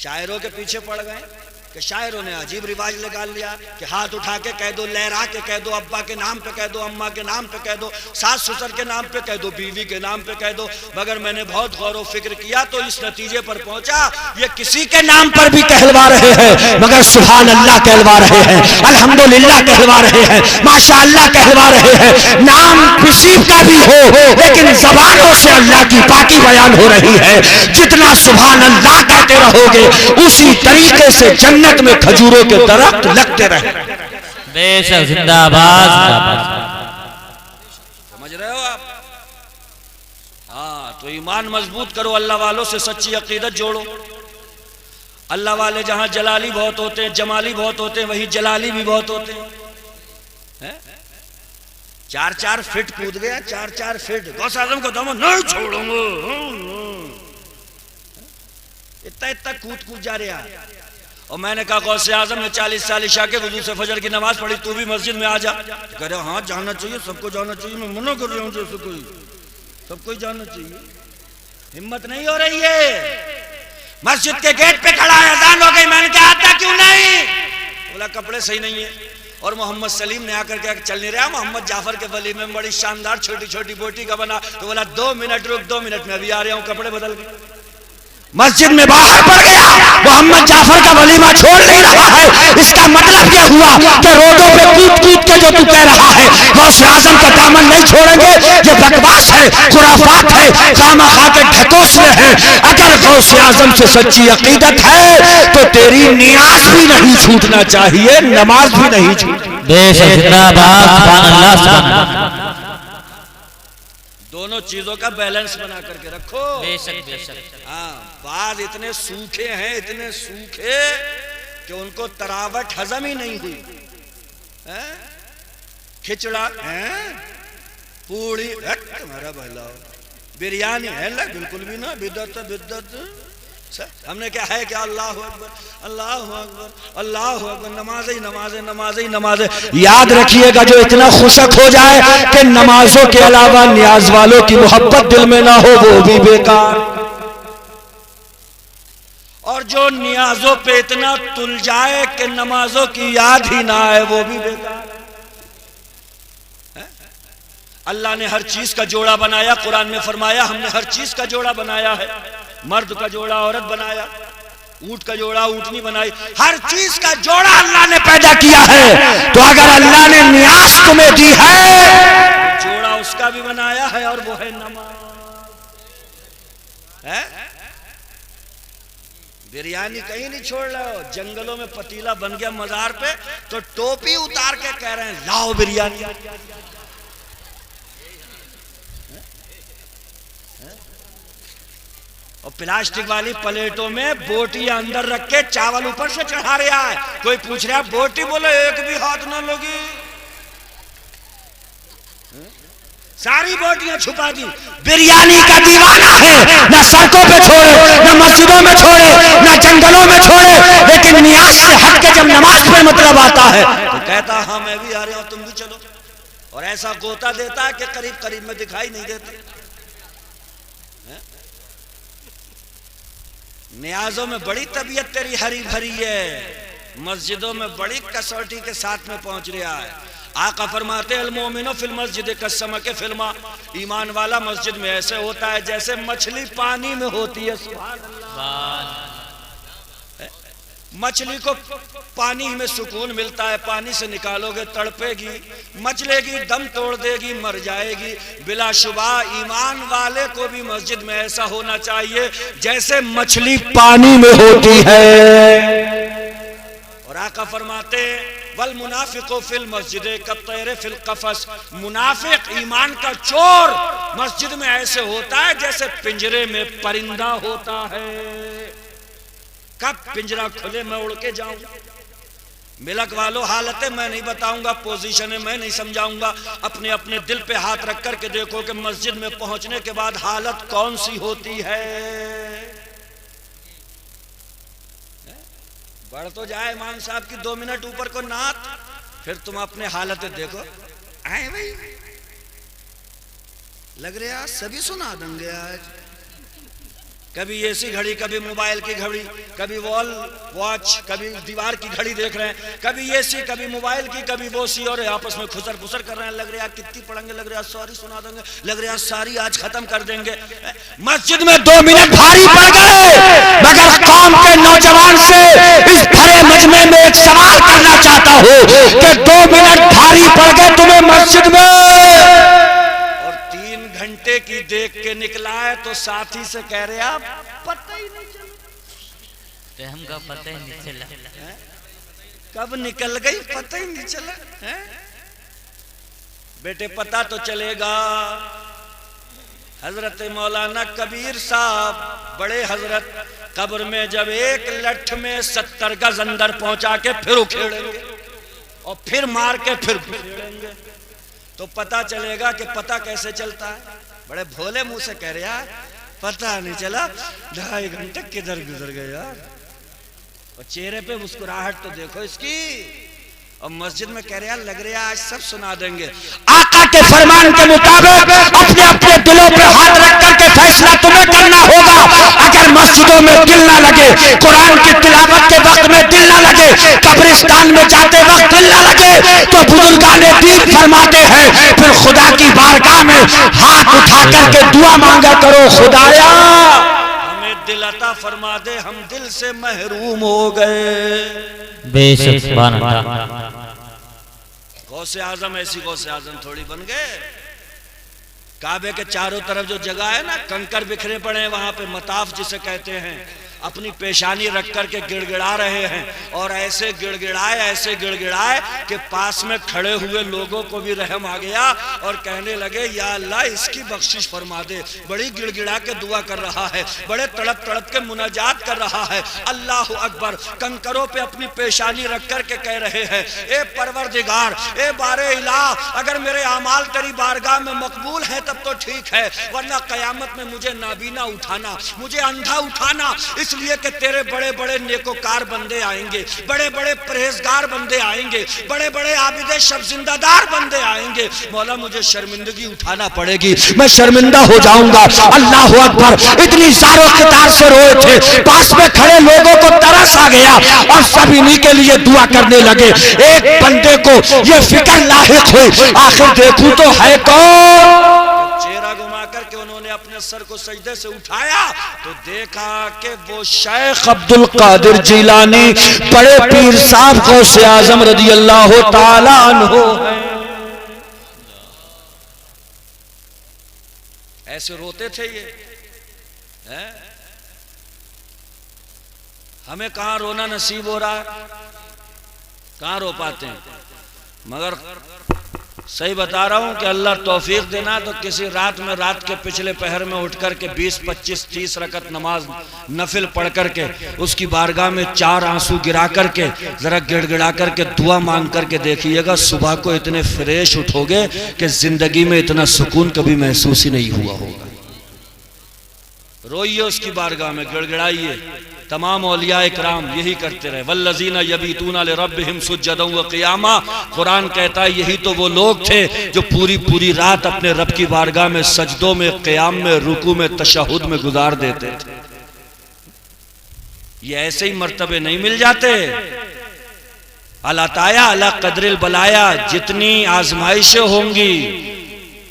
शायरों के पीछे पड़ गए कि शायरों ने अजीब रिवाज लगा लिया कि हाथ उठा के कह दो, लहरा के कह दो, अब्बा के नाम पे कह दो, अम्मा के नाम पे कह दो, सास ससुर के नाम पे कह दो, बीवी के नाम पे कह दो। मगर मैंने बहुत गौर व फिक्र किया तो इस नतीजे पर पहुंचा ये किसी के नाम पर भी कहलवा रहे हैं मगर सुभान अल्लाह कहलवा रहे हैं, अल्हम्दुलिल्लाह कहलवा रहे हैं, माशाअल्लाह कहलवा रहे हैं। नाम किसी का भी हो लेकिन जबानों से अल्लाह की पाकी बयान हो रही है। जितना सुभान अल्लाह कहते रहोगे उसी तरीके से जन्नत में खजूरों के दरख्त लगते रहे। बेशक, जिंदाबाद जिंदाबाद। समझ रहे हो आप? हाँ, तो ईमान मजबूत करो, अल्लाह वालों से सच्ची अकीदत जोड़ो। अल्लाह वाले जहां जलाली बहुत होते हैं, जमाली बहुत होते हैं, वहीं जलाली भी बहुत होते हैं। 4-4 फीट कूद गया, 4-4 फीट। गौस आजम को दम नहीं छोड़ूंगा, इतना इतना कूद जा रहा। और मैंने कहा गौस आजम ने 40 साल ईशा के वजू से फजर की नमाज पढ़ी, तू भी मस्जिद में आ जा। कह रहे हाँ जाना चाहिए, सबको जाना चाहिए। मैं मना कर रहा हूँ जैसे कोई सबको जाना चाहिए। हिम्मत नहीं हो रही है। मस्जिद के गेट पे खड़ा है, अजान हो गई, मैंने कहा आता क्यों नहीं? बोला कपड़े सही नहीं है। और मोहम्मद सलीम ने आकर के चल नहीं रहा, मोहम्मद जाफर के वली में बड़ी शानदार छोटी छोटी बोटी का बना। तो बोला 2 मिनट रुक, 2 मिनट में अभी आ रहा हूँ, कपड़े बदल गए। मस्जिद में बाहर पड़ गया, मोहम्मद जाफर का वलीमा छोड़ नहीं रहा है। इसका मतलब यह हुआ कि रोडों पे कूद कूद के जो तू कह रहा है गौसे आजम का दामन नहीं छोड़ेंगे, ये बकवास है, खुराफात है, खामखा के ढकोसले हैं। अगर गौसे आजम से सच्ची अकीदत है तो तेरी नियाज भी नहीं छूटना चाहिए, नमाज भी नहीं छूटनी। बेशक, जिंदाबाद, सुभान अल्लाह, सुभान अल्लाह। दोनों चीजों का बैलेंस बना करके रखो। बेशक बेशक। हाँ, बाद इतने सूखे हैं, इतने सूखे कि उनको तरावट हजम ही नहीं हुई। खिचड़ा है, पूड़ी तुम्हारा भला, बिरयानी है ला, बिल्कुल भी ना, बिदत बिदत। हमने क्या है क्या? अल्लाह अकबर, अल्लाह अकबर, अल्लाह अकबर, नमाज़े नमाज़े नमाज़े नमाज़े। याद रखिएगा जो इतना खुशक हो जाए कि नमाजों के अलावा नियाज वालों की मोहब्बत दिल में ना हो वो भी बेकार, और जो नियाजों पे इतना तुल जाए कि नमाजों की याद ही ना आए वो भी बेकार। अल्लाह ने हर चीज का जोड़ा बनाया, कुरान में फरमाया हमने हर चीज का जोड़ा बनाया है। मर्द का जोड़ा औरत बनाया, ऊंट का जोड़ा ऊंटनी बनाई, हर चीज का जोड़ा अल्लाह ने पैदा किया है। तो अगर अल्लाह ने नियाज तुम्हें दी है, जोड़ा उसका भी बनाया है और वो है नमाज। बिरयानी कहीं नहीं छोड़ रहे हो। जंगलों में पतीला बन गया मजार पे तो टोपी उतार के कह रहे हैं लाओ बिरयानी। और प्लास्टिक वाली प्लेटों में बोटियां अंदर रख के चावल ऊपर से चढ़ा रहा है। कोई पूछ रहा है बोटी, बोले एक भी हाथ ना लगी, सारी बोटियां छुपा दी। बिरयानी का दीवाना है, ना सड़कों पे छोड़े, ना मस्जिदों में छोड़े, ना जंगलों में छोड़े, लेकिन नियाज से हट के जब नमाज पे मतलब आता है तो कहता हाँ मैं भी आ रहा हूं, तुम भी चलो। और ऐसा गोता देता है कि करीब करीब में दिखाई नहीं देते। नियाजों में बड़ी तबीयत तेरी हरी भरी है, मस्जिदों में बड़ी कसौटी के साथ में पहुंच रहा है। आका फरमाते अल मोमिनो फिल मस्जिद कसम के फिल्मा, ईमान वाला मस्जिद में ऐसे होता है जैसे मछली पानी में होती है। सुभान अल्लाह। मछली को पानी में सुकून मिलता है, पानी से निकालोगे तड़पेगी, मचलेगी, दम तोड़ देगी, मर जाएगी। बिलाशुबा ईमान वाले को भी मस्जिद में ऐसा होना चाहिए जैसे मछली पानी में होती है। और आका फरमाते वल मुनाफिको फिल मस्जिद कत्तैरे फिल कफस, मुनाफिक ईमान का चोर मस्जिद में ऐसे होता है जैसे पिंजरे में परिंदा होता है। कब पिंजरा खुले मैं उड़ के जाऊं? मिलक वालों हालतें मैं नहीं बताऊंगा, पोजीशनें मैं नहीं समझाऊंगा। अपने अपने दिल पे हाथ रख करके देखो कि मस्जिद में पहुंचने के बाद हालत कौन सी होती है। बढ़ तो जाए इमाम साहब की 2 मिनट ऊपर को नात, फिर तुम अपने हालतें देखो। आए भाई लग रहा सभी सुना देंगे आज। कभी एसी घड़ी, कभी मोबाइल की घड़ी, कभी वॉल वॉच, कभी दीवार की घड़ी देख रहे हैं, कभी एसी, कभी मोबाइल की, कभी वो सी, और आपस में खुसर फुसर कर रहे हैं। लग रहा है कितनी पढ़ेंगे, लग रहा है सॉरी सुना देंगे, लग रहा है सारी आज खत्म कर देंगे। मस्जिद में 2 मिनट भारी पड़ गए, मगर कौम के नौजवान से इस भरे मजमे में एक सवाल करना चाहता हूं कि 2 मिनट भारी पड़ गए तुम्हें मस्जिद में, घंटे की देख के निकला है तो साथी से कह रहे आप पता ही नहीं चला, हमका पता ही नहीं चला कब निकल गई, पता ही नहीं चला है? बेटे पता तो चलेगा। हजरत मौलाना कबीर साहब बड़े हजरत कब्र में जब एक लठ में 70 गज अंदर पहुंचा के फिर उखेड़ेंगे और फिर मार के फिर उखेड़ेंगे, तो पता चलेगा कि पता कैसे चलता है। बड़े भोले मुंह से कह रहे यार पता नहीं चला, 2.5 घंटे किधर गुजर गए यार, और चेहरे पे मुस्कुराहट तो देखो इसकी। और मस्जिद में कह रहे यार लग रहा है आज सब सुना देंगे। आका के फरमान के मुताबिक अपने अपने दिलों पे हाथ रख करके फैसला तुम्हें करना होगा। अगर मस्जिदों में दिल ना लगे, कुरान की तिलावत के वक्त में दिल ना लगे, कब्रिस्तान में जाते वक्त दिल ना लगे, तो बुजुर्गाने दीन फरमाते हैं फिर खुदा की बारगाह में हाथ उठा करके दुआ मांगा करो, खुदाया हमें दिल अता फरमा दे, हम दिल से महरूम हो गए। बेशक सुभान अल्लाह। गौसे आजम ऐसी गौसे आजम थोड़ी बन गए। काबे के चारों तरफ जो जगह है ना, कंकर बिखरे पड़े हैं, वहां पे मताफ जिसे कहते हैं, अपनी पेशानी रख करके गिड़गिड़ा रहे हैं, और ऐसे गिड़गिड़ाए कि पास में खड़े हुए लोगों को भी रहम आ गया और कहने लगे या अल्लाह इसकी बख्शिश फरमा दे। बड़ी गिड़गिड़ा के दुआ कर रहा है, बड़े तड़प तड़प के मुनाजात कर रहा है, अल्लाह अकबर। कंकरों पे अपनी पेशानी रख करके कह रहे हैं ए परवरदिगार, ए बारे इलाह, अगर मेरे अमाल तेरी बारगाह में मकबूल है तब तो ठीक है, वरना कयामत में मुझे नाबीना उठाना, मुझे अंधा उठाना, इसलिए कि तेरे बड़े बड़े नेकोकार बंदे आएंगे, बड़े बड़े परहेजगार बंदे आएंगे, बड़े बड़े आबिदे शब जिंदादार बंदे आएंगे। मौला मुझे शर्मिंदगी उठाना पड़ेगी, मैं शर्मिंदा हो जाऊंगा। अल्लाह अकबर। इतनी ज़ारो क़ितार से रोए थे, पास में खड़े लोगों को तरस आ गया और सब इन्हीं के लिए दुआ करने लगे। एक बंदे को ये फिक्र लाहिक हुई, आखिर देखूं तो है कौन। चेहरा घुमा करके उन्होंने अपने सर को सजदे से उठाया तो देखा कि वो शेख अब्दुल कादिर जिलानी, बड़े पीर साहब गौसे आजम रज़ी अल्लाह ताला अन्हु हैं। ऐसे रोते थे ये है? हमें कहां रोना नसीब हो रहा है, कहां रो पाते हैं। मगर सही बता रहा हूं कि अल्लाह तौफीक देना तो किसी रात में, रात के पिछले पहर में उठ करके 20, 25, 30 रकत नमाज नफिल पढ़ करके उसकी बारगाह में 4 आंसू गिरा करके जरा गिड़गिड़ा करके दुआ मांग करके देखिएगा, सुबह को इतने फ्रेश उठोगे कि जिंदगी में इतना सुकून कभी महसूस ही नहीं हुआ होगा। रोइए उसकी बारगाह में, गिड़गिड़ाइए। तमाम औलिया इकराम यही करते रहे। वल्लज़ीना यबीतूना लिरब्बिहिम सुज्जदन व क़ियामा, कुरान कहता है यही तो वो लोग थे जो पूरी पूरी रात अपने रब की बारगाह में सजदों में, क़ियाम में, रुकू में, तशहुद में गुजार देते थे। ये ऐसे ही मर्तबे नहीं मिल जाते। अला ताया अला क़द्रिल बलाया, जितनी आजमाइशें होंगी,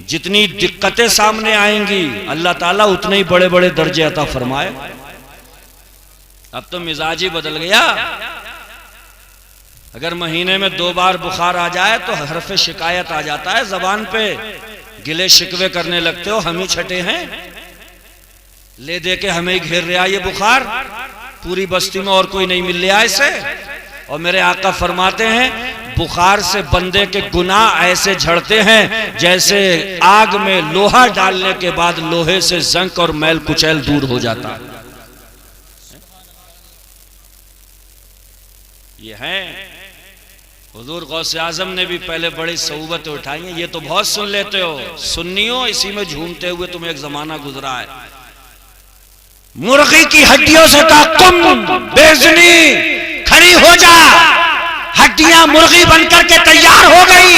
जितनी दिक्कतें सामने आएंगी, अल्लाह ताला उतने ही बड़े बड़े दर्जे अता फरमाए। अब तो मिजाज ही बदल गया। अगर महीने में 2 बार बुखार आ जाए तो हरफ शिकायत आ जाता है जबान पे, गिले शिकवे करने लगते हो, हम ही छठे हैं, ले दे के हमें ही घेर रहा ये बुखार, पूरी बस्ती में और कोई नहीं मिल रहा इसे। और मेरे आका फरमाते हैं बुखार से बंदे के गुनाह ऐसे झड़ते हैं जैसे आग में लोहा डालने के बाद लोहे से जंग और मैल कुचैल दूर हो जाता है। ये है हुजूर गौसे आजम ने भी पहले बड़ी सऊबतें उठाई हैं। ये तो बहुत सुन लेते हो, सुन्नियों, इसी में झूमते हुए तुम्हें एक जमाना गुजरा है। मुर्गी की हड्डियों से कहा तुम बेज़नी खड़ी हो जा, हड्डियां मुर्गी बनकर के तैयार हो गई।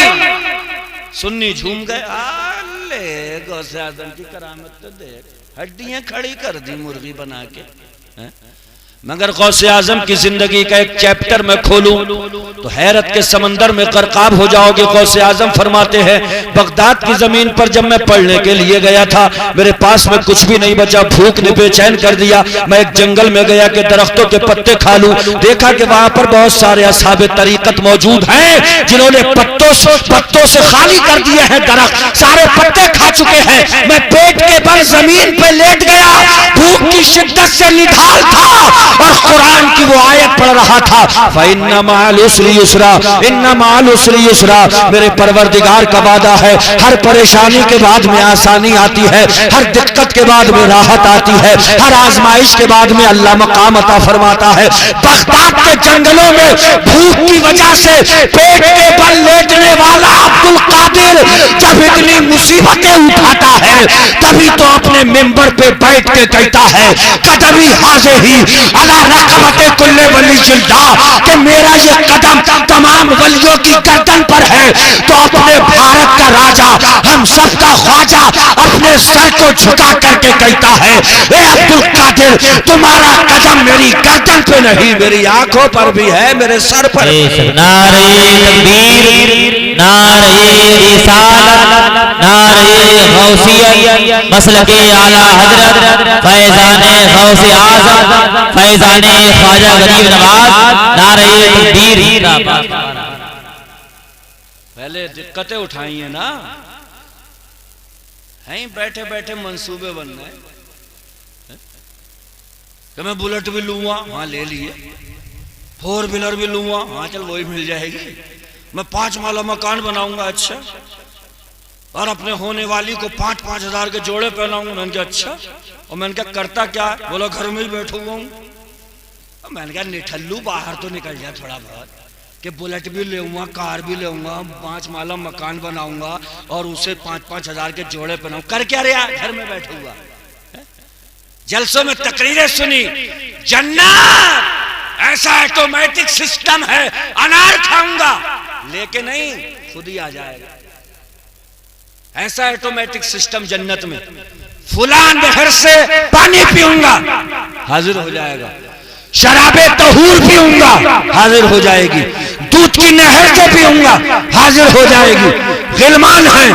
सुन्नी झूम गए, अले गौसे आजम की करामत तो देख। हड्डियां खड़ी कर दी मुर्गी बना के। मगर गौसे आजम की जिंदगी का एक चैप्टर मैं खोलूं तो हैरत के समंदर में गर्काब हो जाओगे। गौसे आजम फरमाते हैं बगदाद की जमीन पर जब मैं पढ़ने के लिए गया था, मेरे पास में कुछ भी नहीं बचा, भूख ने बेचैन कर दिया। मैं एक जंगल में गया कि दरख्तों के पत्ते खा लूं। देखा कि वहां पर बहुत सारे असहाबे तरीकत मौजूद हैं जिन्होंने पत्तों से खाली कर दिए हैं, दरख्त सारे पत्ते खा चुके हैं। मैं पेट के बल जमीन पे लेट गया, भूख की शिद्दत से निढाल था और कुरान की वो आयत पढ़ रहा था, फ़इन्ना मअल उसरि युस्रा, इन्ना मअल उसरि युस्रा। मेरे परवरदिगार का वादा है, हर परेशानी के बाद में आसानी आती है, हर दिक्कत के बाद में राहत आती है, हर आजमाइश के बाद में अल्लाह मकाम अता फरमाता है। बगदाद के जंगलों में भूख की वजह से पेट के बल लेटने वाला अब्दुल कादिर जब इतनी मुसीबतें उठाता है तभी तो अपने मेंबर पे बैठ के कहता है कदमी हाज़े ही अला रक़बते कुल्ले वली जिल्दा, कि मेरा ये कदम तमाम वलियों की गर्दन पर है। तो अपने भारत का राजा, हम सबका ख्वाजा अपने सर को झुका करके कहता है ए अब्दुल कादिर, तुम्हारा कदम मेरी गर्दन पे नहीं, मेरी आंखों पर भी है, मेरे सर पर। नारे तकबीर, नारे रिसालत, नारे गौसियत, मसलके आला हजरत, फैज़ाने गौसे आज़म, फैज़ाने ख्वाजा गरीब नवाज, नारे तकबीर। पहले दिक्कतें उठाई है ना, हैं बैठे बैठे मंसूबे बन रहे कि मैं बुलेट भी लूंगा, हाँ ले लिए, 4 व्हीलर भी लूंगा, हाँ चल वही मिल जाएगी, मैं 5 माला मकान बनाऊंगा, अच्छा, और अपने होने वाली को 5-5 हजार के जोड़े पहनाऊंगा। मैंने कहा अच्छा, और मैंने कहा करता क्या, बोला घर में ही बैठूंगा हूँ। मैंने कहा निठल्लू बाहर तो निकल जाए थोड़ा बहुत, कि बुलेट भी लेऊंगा, कार भी लेऊंगा, 5 माला मकान बनाऊंगा और उसे 5-5 हजार के जोड़े पहनाऊंगा, कर क्या रहा, घर में बैठूंगा। जलसों में तकरीरें सुनी, जन्नत ऐसा ऑटोमेटिक सिस्टम है, अनार खाऊंगा, लेके नहीं खुद ही आ जाएगा। ऐसा ऑटोमेटिक सिस्टम जन्नत में, फुलान नहर से पानी पीऊंगा, हाजिर हो जाएगा, शराबे तहूर पीऊंगा, हाजिर हो जाएगी, दूध की नहर से पीऊंगा, हाजिर हो जाएगी, गिलमान हैं,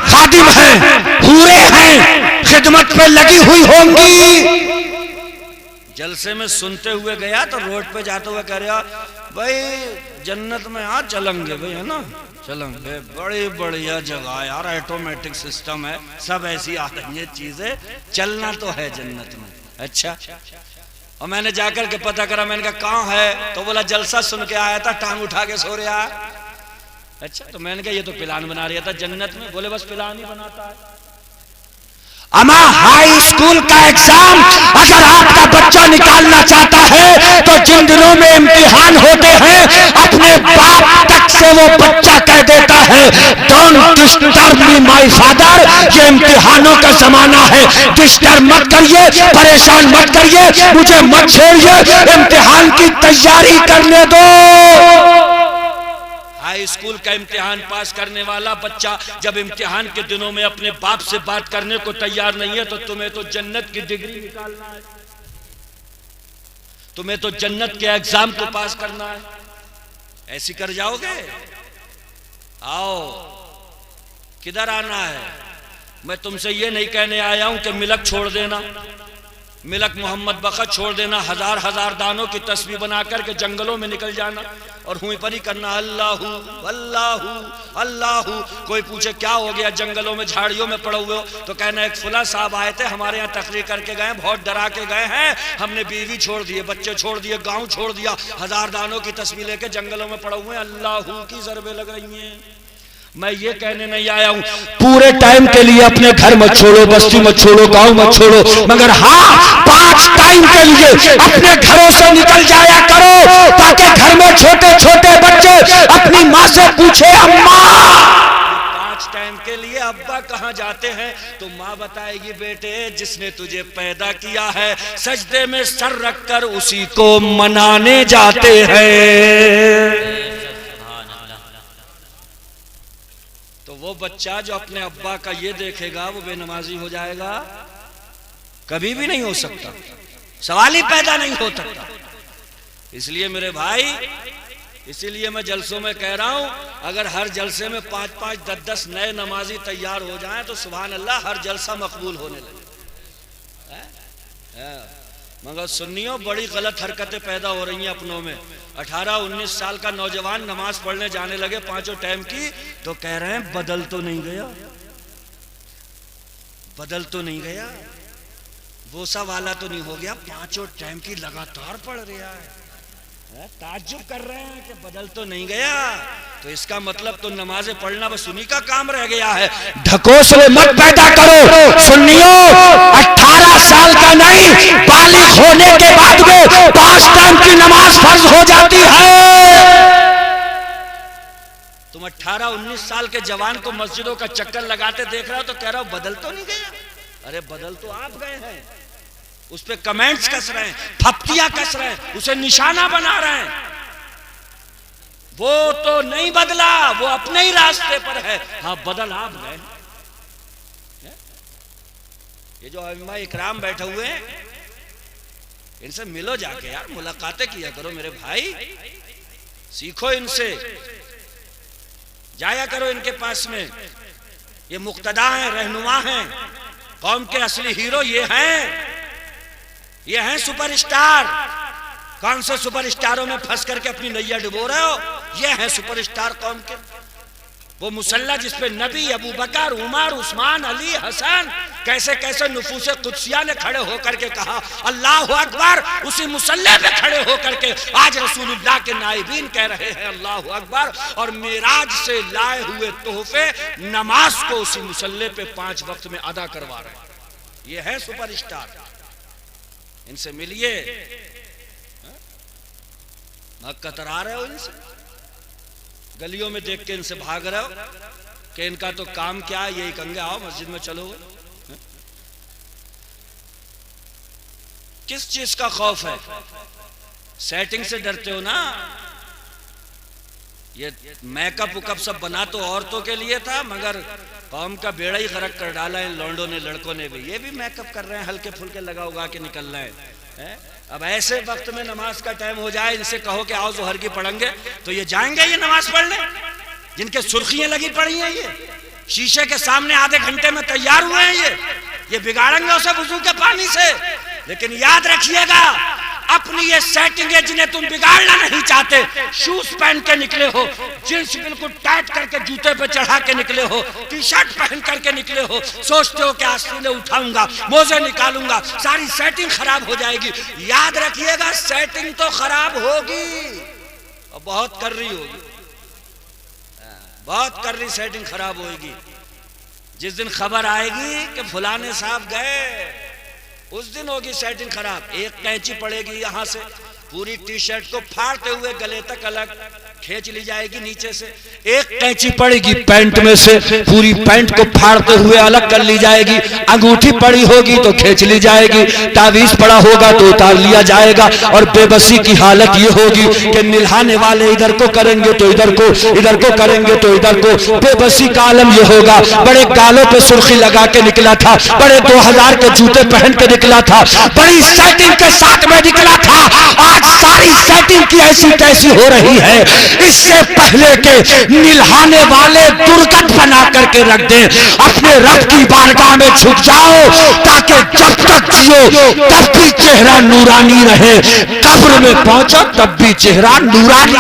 खादिम हैं, हूरे हैं, खिदमत पे लगी हुई होंगी। जलसे में सुनते हुए गया तो रोड पे जाते हुए कह रहा भाई जन्नत में हाँ चलेंगे भाई, है ना, चलेंगे, बड़ी बढ़िया जगह यार, ऑटोमेटिक सिस्टम है, सब ऐसी आ रही है चीजें, चलना तो है जन्नत में। अच्छा, और मैंने जाकर के पता करा, मैंने कहा कहाँ है, तो बोला जलसा सुन के आया था, टांग उठा के सो रहा है। अच्छा, तो मैंने कहा ये तो प्लान बना रहा था जन्नत में, बोले बस प्लान ही बनाता है। अमा हाई स्कूल का एग्जाम अगर आपका बच्चा निकालना चाहता है तो जिन दिनों में इम्तिहान होते हैं अपने बाप तक से वो बच्चा कह देता है don't disturb me my father, ये इम्तिहानों का जमाना है, डिस्टर्ब मत करिए, परेशान मत करिए, मुझे मत छेड़िए, इम्तिहान की तैयारी करने दो। हाई स्कूल का इम्तिहान पास करने वाला बच्चा जब इम्तिहान के दिनों में अपने बाप से बात करने को तैयार नहीं है तो तुम्हें तो जन्नत की डिग्री निकालना है, तुम्हें तो जन्नत के एग्जाम को पास करना है, ऐसी कर जाओगे। आओ, किधर आना है, मैं तुमसे ये नहीं कहने आया हूं कि मिलक छोड़ देना, मिलक मोहम्मद बखत छोड़ देना, हजार हजार दानों की तस्वीर बना करके जंगलों में निकल जाना और हुई परी करना अल्लाहू अल्लाहू अल्लाहू। कोई पूछे क्या हो गया, जंगलों में झाड़ियों में पड़े हुए हो, तो कहना एक फुला साहब आए थे हमारे यहाँ तकरीर करके गए, बहुत डरा के गए हैं, हमने बीवी छोड़ दिए, बच्चे छोड़ दिए, गाँव छोड़ दिया, हजार दानों की तस्वीर लेके जंगलों में पड़े हुए हैं, अल्लाहू की ज़रबे लग रही हैं। मैं ये कहने नहीं आया हूं पूरे टाइम के लिए अपने घर मत छोड़ो, बस्ती मत छोड़ो, गांव मत छोड़ो, मगर हाँ 5 टाइम के लिए अपने घरों से निकल जाया करो ताकि घर में छोटे छोटे बच्चे अपनी माँ से पूछे अम्मा 5 टाइम के लिए अब्बा कहाँ जाते हैं, तो माँ बताएगी बेटे जिसने तुझे पैदा किया है सजदे में सर रखकर उसी को मनाने जाते हैं। तो वो बच्चा जो अपने अब्बा का ये देखेगा वो बेनमाजी हो जाएगा, कभी भी नहीं हो सकता, सवाल ही पैदा नहीं हो सकता। इसलिए मेरे भाई, इसीलिए मैं जलसों में कह रहा हूं, अगर हर जलसे में 5-5, 10-10 नए नमाजी तैयार हो जाएं तो सुभान अल्लाह हर जलसा मकबूल होने लगे। मगर सुन्नियों बड़ी गलत हरकतें पैदा हो रही हैं अपनों में। 18-19 साल का नौजवान नमाज पढ़ने जाने लगे 5 टाइम की, तो कह रहे हैं बदल तो नहीं गया, बदल तो नहीं गया, बोसा वाला तो नहीं हो गया, 5 टाइम की लगातार पढ़ रहा है। ताज्जुब कर रहे हैं कि बदल तो नहीं गया, तो इसका मतलब तो नमाजें पढ़ना बस उन्हीं का काम रह गया है। ढकोसले मत पैदा करो सुन्नियों, 18 साल का नहीं, बालिग होने के बाद में 5 टाइम की नमाज फर्ज हो जाती है। तुम 18-19 साल के जवान को मस्जिदों का चक्कर लगाते देख रहे हो तो कह रहा हो बदल तो नहीं गया। अरे बदल तो आप गए हैं, उस पे कमेंट्स कस रहे हैं, फप्तियां कस रहे हैं, उसे निशाना बना रहे हैं। वो तो नहीं बदला, वो अपने ही रास्ते पर है। हाँ, बदल आप गए। ये जो अइम्मा इकराम बैठे हुए हैं, इनसे मिलो जाके यार, मुलाकातें किया करो मेरे भाई, सीखो इनसे, जाया करो इनके पास में। ये मुक्तदा हैं, रहनुमा हैं, कौम के असली हीरो ये हैं, ये हैं सुपरस्टार। कौन से सुपरस्टारों में फंस करके अपनी नैया डुबो रहे हो? ये हैं सुपरस्टार कौम के। वो मुसल्ला जिस पे नबी, अबू बकर, उमर, उस्मान, अली, हसन, कैसे कैसे नुफूसे कुदसिया ने खड़े होकर के कहा अल्लाह अकबर, उसी मुसल्ले पे खड़े होकर के आज रसूलुल्लाह के नाइबीन कह रहे हैं अल्लाह अकबर, और मेराज से लाए हुए तोहफे नमाज को उसी मुसल्ले पे 5 वक्त में अदा करवा रहे हैं। ये है सुपरस्टार, इनसे मिलिए। कतरा रहे हो इनसे, गलियों में देख के इनसे भाग रहे हो कि इनका तो काम क्या है, यही कहेंगे आओ मस्जिद में चलो। किस चीज का खौफ है? सेटिंग से डरते हो ना। ये मेकअप वकअप सब बना तो औरतों के लिए था, मगर कौम का बेड़ा ही गरक कर डाला इन लौंडों ने, लड़कों ने भी। ये भी मेकअप कर रहे हैं, हल्के फुल्के लगा उगा के निकल रहे हैं। अब ऐसे वक्त में नमाज का टाइम हो जाए, इनसे कहो कि आओ जोहर की पढ़ेंगे, तो ये जाएंगे ये नमाज पढ़ने? जिनके सुर्खियां लगी पड़ी हैं, ये शीशे के सामने आधे घंटे में तैयार हुए हैं, ये बिगाड़ेंगे उसे वुजू के पानी से। लेकिन याद रखिएगा, अपनी ये सेटिंग है जिन्हें तुम बिगाड़ना नहीं चाहते, शूज पहन के निकले हो, जींस बिल्कुल टाइट करके जूते पे चढ़ा के निकले हो, टी शर्ट पहन करके निकले हो, सोचते हो कि आस्तीने उठाऊंगा, मोजे निकालूंगा, सारी सेटिंग खराब हो जाएगी। याद रखिएगा, सेटिंग तो खराब होगी और बहुत कर रही होगी, बहुत कर रही सेटिंग खराब होगी। जिस दिन खबर आएगी कि फलाने साहब गए, उस दिन होगी सेटिंग खराब। एक कैंची पड़ेगी यहां से, पूरी टी शर्ट को फाड़ते हुए गले तक अलग खींच ली जाएगी नीचे से। एक कैंची पड़ेगी पैंट में से, पूरी पैंट को फाड़ते हुए अलग कर ली जाएगी। अंगूठी पड़ी होगी तो खींच ली जाएगी, तावीज पड़ा होगा तो उतार लिया जाएगा। और बेबसी की हालत ये होगी कि निल्हाने वाले इधर को करेंगे तो इधर को, इधर को करेंगे तो इधर को। बेबसी का आलम ये होगा, बड़े गालों पे सुर्खी लगा के निकला था, बड़े 2000 के जूते पहन के निकला था, बड़ी सेटिंग के साथ में निकला था, आज सारी सेटिंग की ऐसी तैसी हो रही है। इससे पहले के निल्हाने वाले दुर्गत बना करके रख दे, अपने रब की बारगाह में झुक जाओ, ताकि जब तक जियो तब भी चेहरा नूरानी रहे, कब्र में पहुंचो तब भी चेहरा नूरानी।